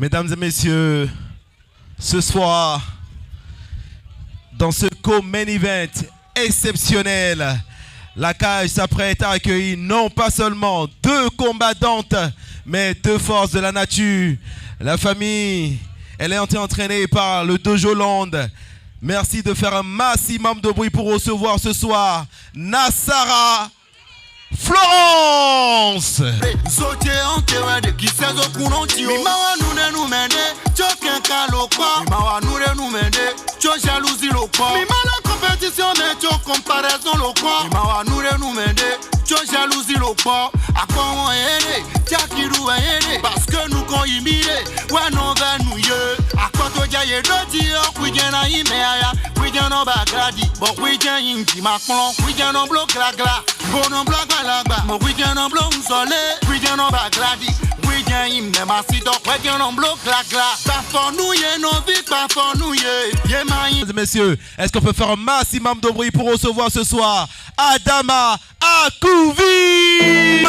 Mesdames et messieurs, ce soir, dans ce co-main event exceptionnel, la cage s'apprête à accueillir non pas seulement deux combattantes, mais deux forces de la nature. La famille, elle est entraînée par le Dojo Land. Merci de faire un maximum de bruit pour recevoir ce soir Nasara Florence. Jalousie le pas à quoi on est parce que nous qu'on imite ouais non ben nous à quoi toi j'ai deux tirs oui j'ai na imea oui j'ai no bagradi bon oui j'ai inti macron oui j'ai no bloc la gla bon no bloc la gla mon oui j'ai no bloc soleil oui j'ai no bagradi oui j'ai im ne masito oui j'ai no bloc la gla pas pour nous yé non vite pas pour nous yé Mesdames et messieurs, est-ce qu'on peut faire un maximum de bruit pour recevoir ce soir Adama Akuvi?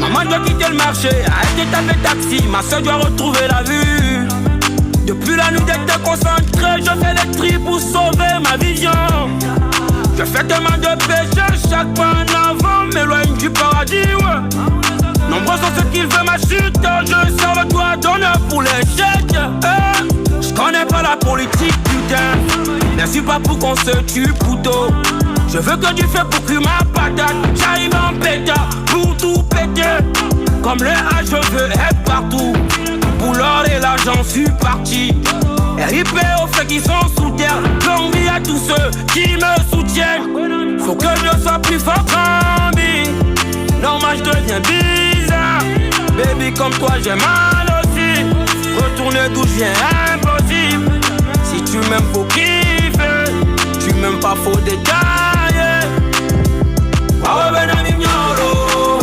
Maman doit quitter le marché, a été tapé taxi, ma soeur doit retrouver la vue. Depuis la nuit d'être concentré, je fais les tris pour sauver ma vision. Je fais tellement de péché, chaque pas en avant m'éloigne du paradis, ouais. Nombreux sont ceux qui veulent ma chute, je sors le doigt d'honneur pour l'échec. Je connais pas la politique, putain. Ne suis pas pour qu'on se tue, plutôt. Je veux que tu fais pour que ma patate. J'arrive en pétard pour tout péter. Comme le A, je veux être partout. Pour l'or et l'argent, je suis parti. RIP aux faits qui sont sous terre. Longue vie à tous ceux qui me soutiennent. Faut que je sois plus fort qu'en vie. Normal, je deviens bizarre. Baby, comme toi, j'ai mal aussi. Retourner d'où je viens, impossible. Si tu m'aimes, faut kiffer. Tu m'aimes pas, faut détailler. Waouh, ben ami mignolo.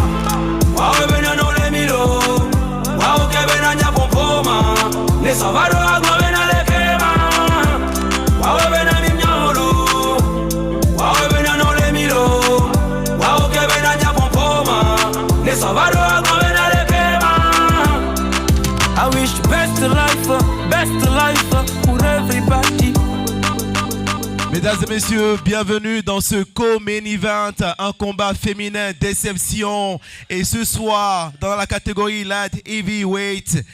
Waouh, ben non les milo. Waouh, que ben anya pompoma. Ne savado agua ben ale quema. Waouh, ben ami mignolo. Waouh, ben non les milo. Waouh, que ben anya pompoma. Ne savado agua ben ale quema. I wish best life for everybody. Mesdames et messieurs, bienvenue dans ce co-main event, un combat féminin d'exception. Et ce soir, dans la catégorie light heavyweight,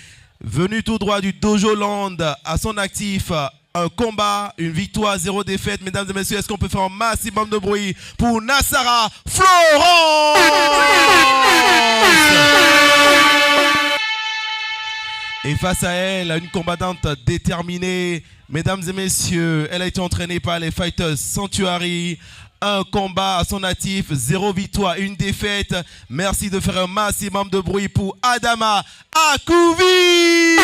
venu tout droit du Dojo Land, à son actif, un combat, une victoire, 0 défaite. Mesdames et messieurs, est-ce qu'on peut faire un maximum de bruit pour Nasara Florence? Et face à elle, une combattante déterminée. Mesdames et messieurs, elle a été entraînée par les Fighters Sanctuary. Un combat à son actif, 0 victoire, 1 défaite. Merci de faire un maximum de bruit pour Adama Akuvi.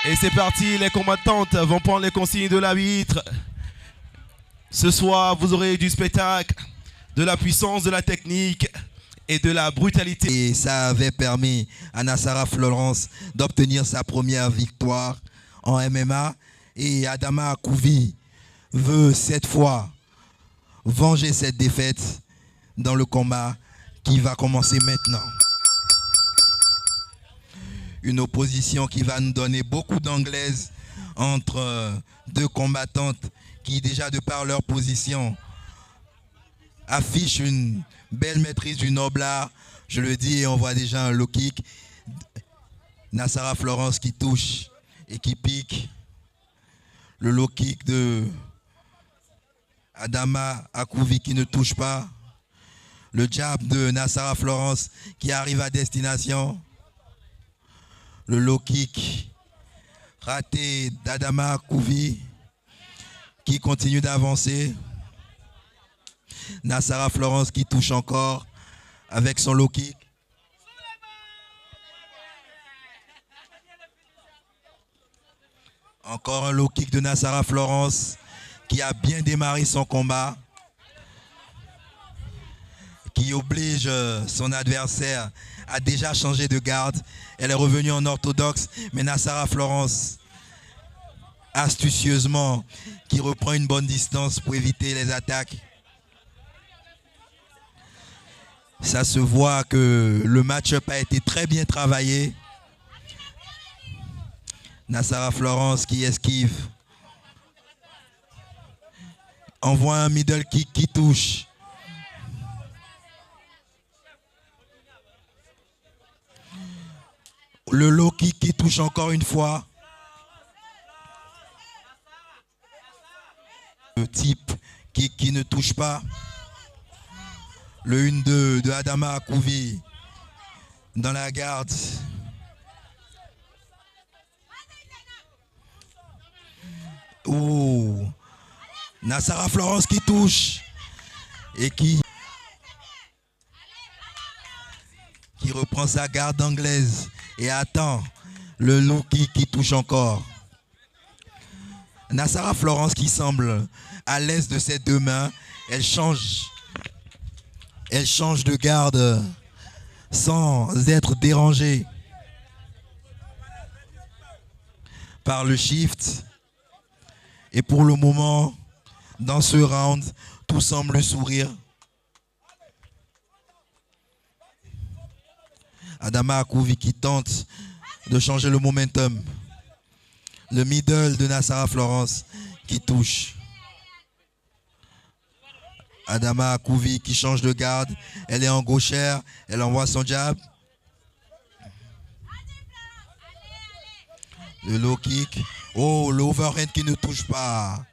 Et c'est parti, les combattantes vont prendre les consignes de l'arbitre. Ce soir, vous aurez du spectacle, de la puissance, de la technique et de la brutalité. Et ça avait permis à Nasara Florence d'obtenir sa première victoire en MMA. Et Adama Akuvi veut cette fois venger cette défaite dans le combat qui va commencer maintenant. Une opposition qui va nous donner beaucoup d'anglaises entre deux combattantes qui déjà de par leur position affichent une belle maîtrise du noble art. Je le dis et on voit déjà un low kick. Nasara Florence qui touche et qui pique. Le low kick de Adama Akuvi qui ne touche pas. Le jab de Nasara Florence qui arrive à destination. Le low kick raté d'Adama Akuvi qui continue d'avancer. Nasara Florence qui touche encore avec son low kick. Encore un low kick de Nasara Florence qui a bien démarré son combat, qui oblige son adversaire à déjà changer de garde. Elle est revenue en orthodoxe, mais Nasara Florence astucieusement, qui reprend une bonne distance pour éviter les attaques. Ça se voit que le match-up a été très bien travaillé. Nassara Florence qui esquive. Envoie un middle kick qui touche. Le low kick qui touche encore une fois. Le type kick qui ne touche pas. Le 1-2 de Adama Akouvi dans la garde. Oh, Nassara Florence qui touche et qui reprend sa garde anglaise et attend le low kick qui touche encore. Nassara Florence qui semble à l'aise de ses deux mains. Elle change de garde sans être dérangée par le shift. Et pour le moment, dans ce round, tout semble sourire. Adama Akouvi qui tente de changer le momentum. Le middle de Nassara Florence qui touche. Adama Akouvi qui change de garde. Elle est en gauchère. Elle envoie son jab. Le low kick. Oh, l'overhand qui ne touche pas.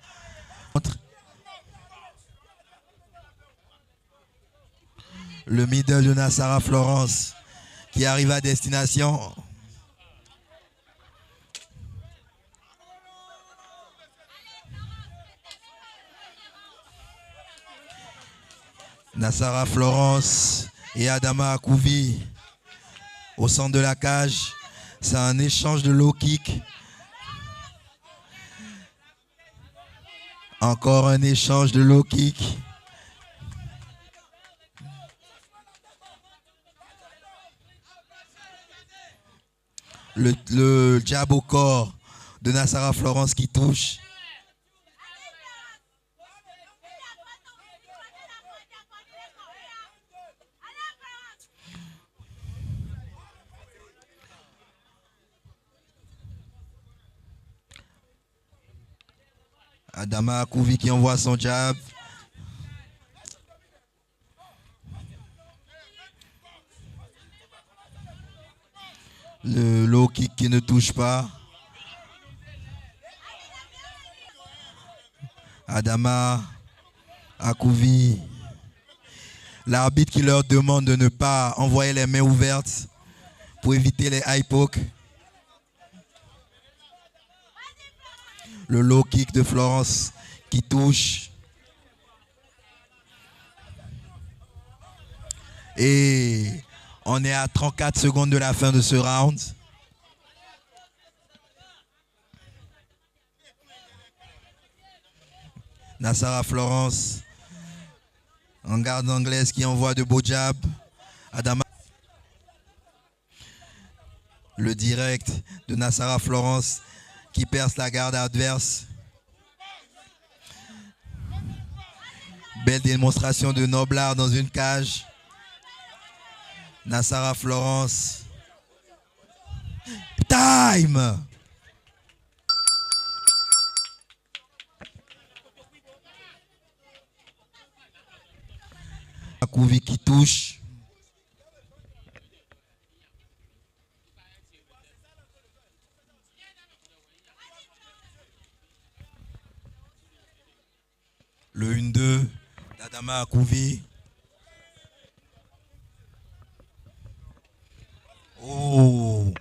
Le middle de Nassara Florence qui arrive à destination. Nassara Florence et Adama Akouvi au centre de la cage. C'est un échange de low kick. Encore un échange de low kick. Le jab au corps de Nassara Florence qui touche. Adama Akouvi qui envoie son jab. Le low kick qui ne touche pas. Adama Akouvi. L'arbitre qui leur demande de ne pas envoyer les mains ouvertes pour éviter les high pokes. Le low kick de Florence qui touche. Et on est à 34 secondes de la fin de ce round. Nassara Florence en garde anglaise qui envoie de beaux jabs. Adama. Le direct de Nassara Florence qui perce la garde adverse. Belle démonstration de noblard dans une cage. Nassara Florence. Time! Akouvi qui touche. Le 1-2 d'Adama Akouvi. Oh!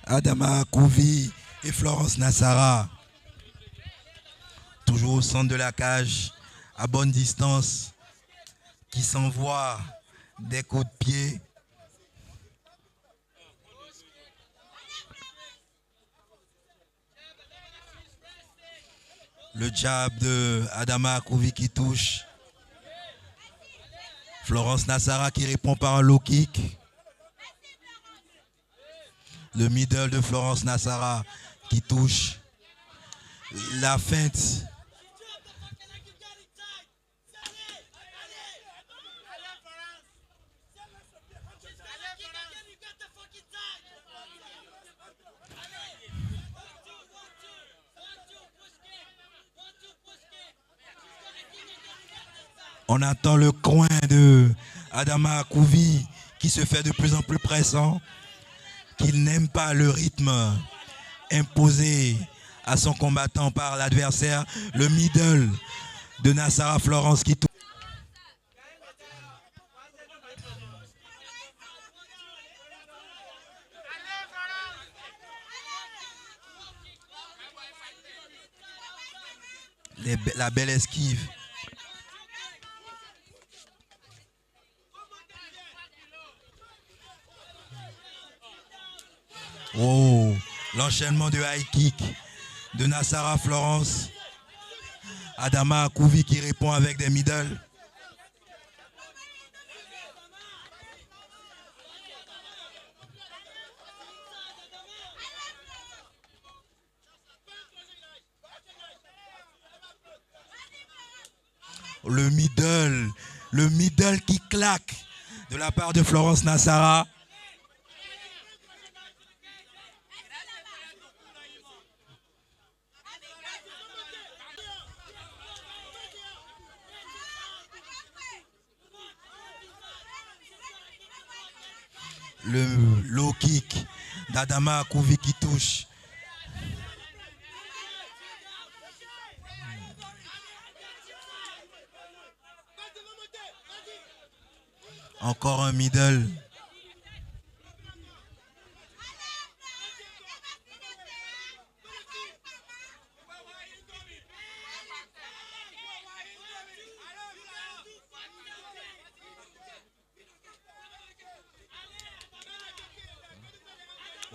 Adama Akouvi et Florence Nassara. Toujours au centre de la cage, à bonne distance, qui s'envoient des coups de pied. Le jab de Adama Akouvi qui touche. Florence Nassara qui répond par un low kick. Le middle de Florence Nassara qui touche. La feinte. On attend le coin de Adama Akouvi qui se fait de plus en plus pressant, qu'il n'aime pas le rythme imposé à son combattant par l'adversaire. Le middle de Nassara Florence qui touche. La belle esquive. Oh, l'enchaînement de high kick de Nassara Florence. Adama Akouvi qui répond avec des middle. Le middle qui claque de la part de Florence Nassara. Le low kick d'Adama Akouvi qui touche. Encore un middle.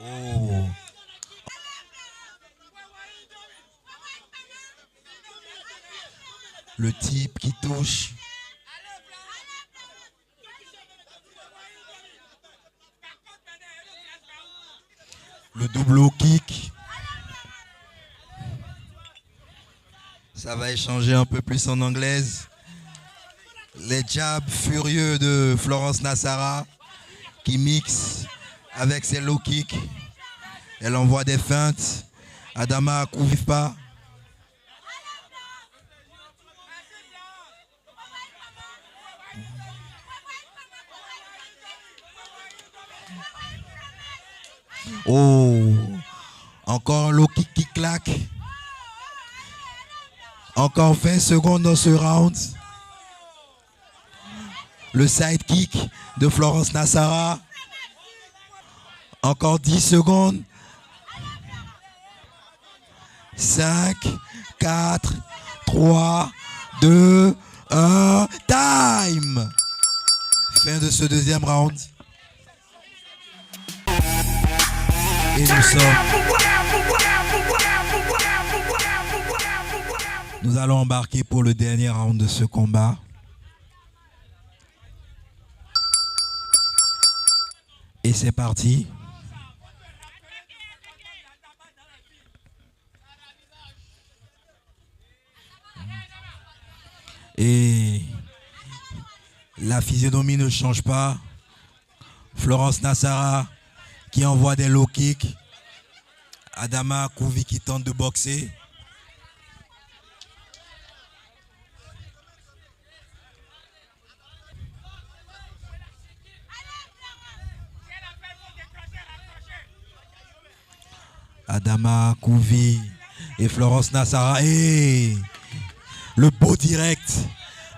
Oh. Le type qui touche. Le double low kick. Ça va échanger un peu plus en anglaise. Les jabs furieux de Florence Nassara qui mixe avec ses low kicks. Elle envoie des feintes. Adama Akouvi pas. Oh, encore un low kick qui claque. Encore 20 secondes dans ce round. Le side kick de Florence Nassara. Encore 10 secondes. 5, 4, 3, 2, 1, time! Fin de ce deuxième round. Et nous allons embarquer pour le dernier round de ce combat. Et c'est parti. Et la physionomie ne change pas. Florence Nassara qui envoie des low kicks. Adama Akouvi qui tente de boxer. Adama Akouvi et Florence Nassara. Et le beau direct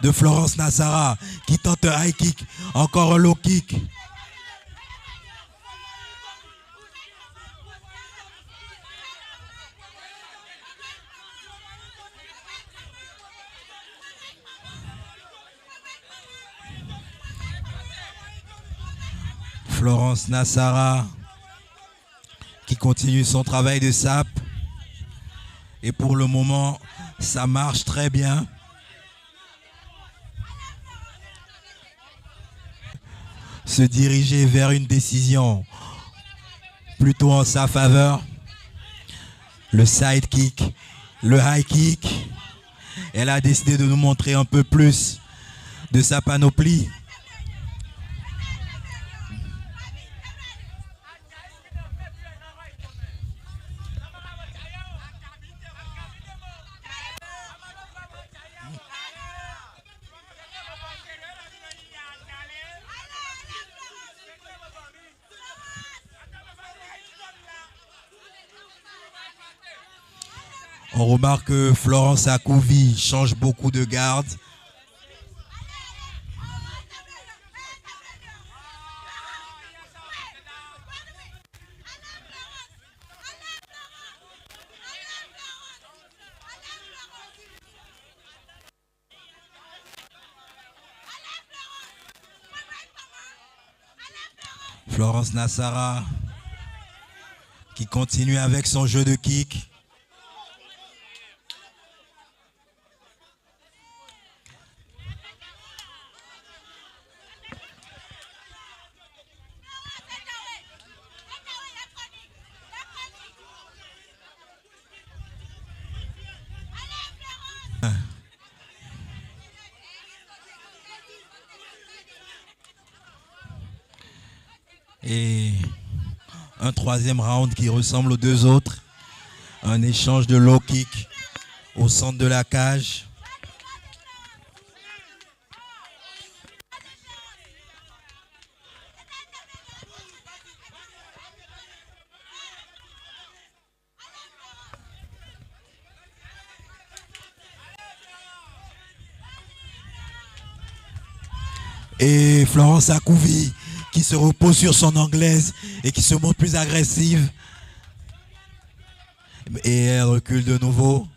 de Florence Nassara qui tente un high kick. Encore un low kick. Florence Nassara qui continue son travail de sape. Et pour le moment, ça marche très bien. Se diriger vers une décision plutôt en sa faveur. Le side kick, le high kick. Elle a décidé de nous montrer un peu plus de sa panoplie. On remarque que Florence Akouvi change beaucoup de garde. Florence Nassara qui continue avec son jeu de kick. Et un troisième round qui ressemble aux deux autres. Un échange de low kick au centre de la cage. Et Florence Akouvi qui se repose sur son anglaise et qui se montre plus agressive. Et elle recule de nouveau.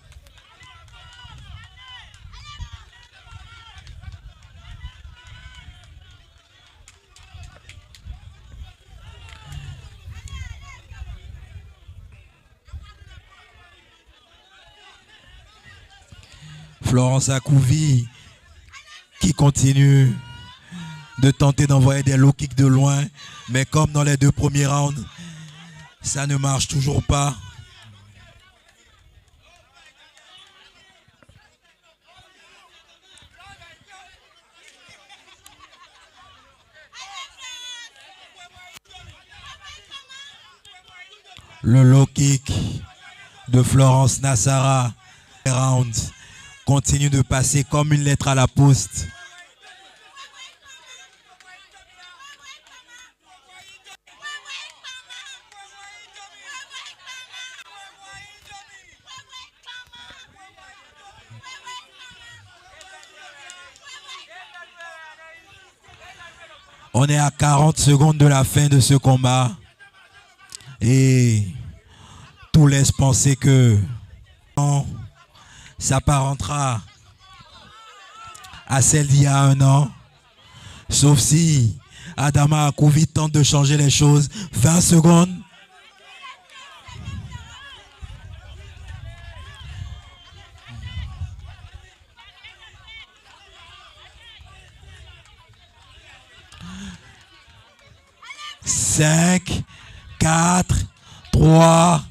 Florence Akouvi qui continue de tenter d'envoyer des low kicks de loin, mais comme dans les deux premiers rounds, ça ne marche toujours pas. Le low kick de Florence Nassara, round, continue de passer comme une lettre à la poste. On est à 40 secondes de la fin de ce combat et tout laisse penser que s'apparentera à celle d'il y a un an, sauf si Adama Akouvi tente de changer les choses. 20 secondes. Cinq, 4, 3,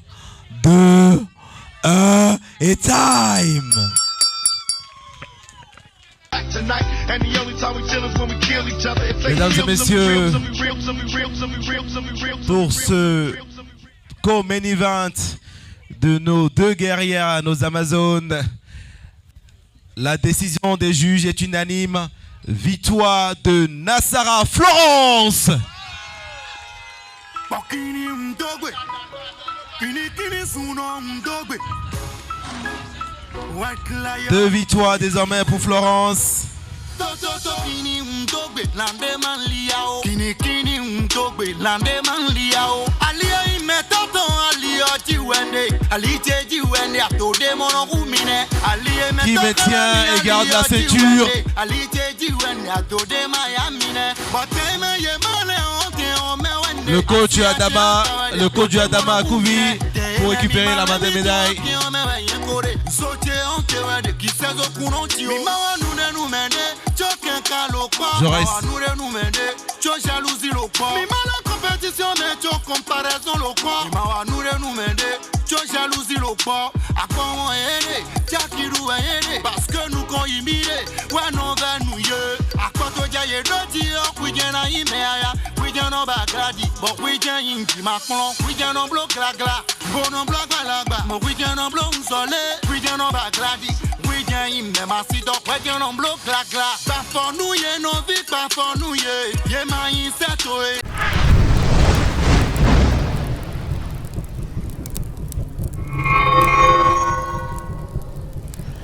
2, 1 et time. Mesdames et messieurs, pour ce co-main event de nos deux guerrières, nos Amazones, la décision des juges est unanime. Victoire de Nassara Florence. Deux victoires désormais pour Florence. Qui maintient et garde la ceinture. Le coach du Adama Akouvi pour récupérer la main des médailles. Je reste. Parce que nous qu'on imite, ouais non va nous y à quoi toi y est doti oui bien à imea oui bien en bagradi bon oui bien inki macron oui bien en bloc la gla bon en bloc la gba mon oui bien en bloc soleil oui bien en bagradi oui bien imem asito oui bien en bloc la gla pas pour nous y non vie pas pour nous y ma inseto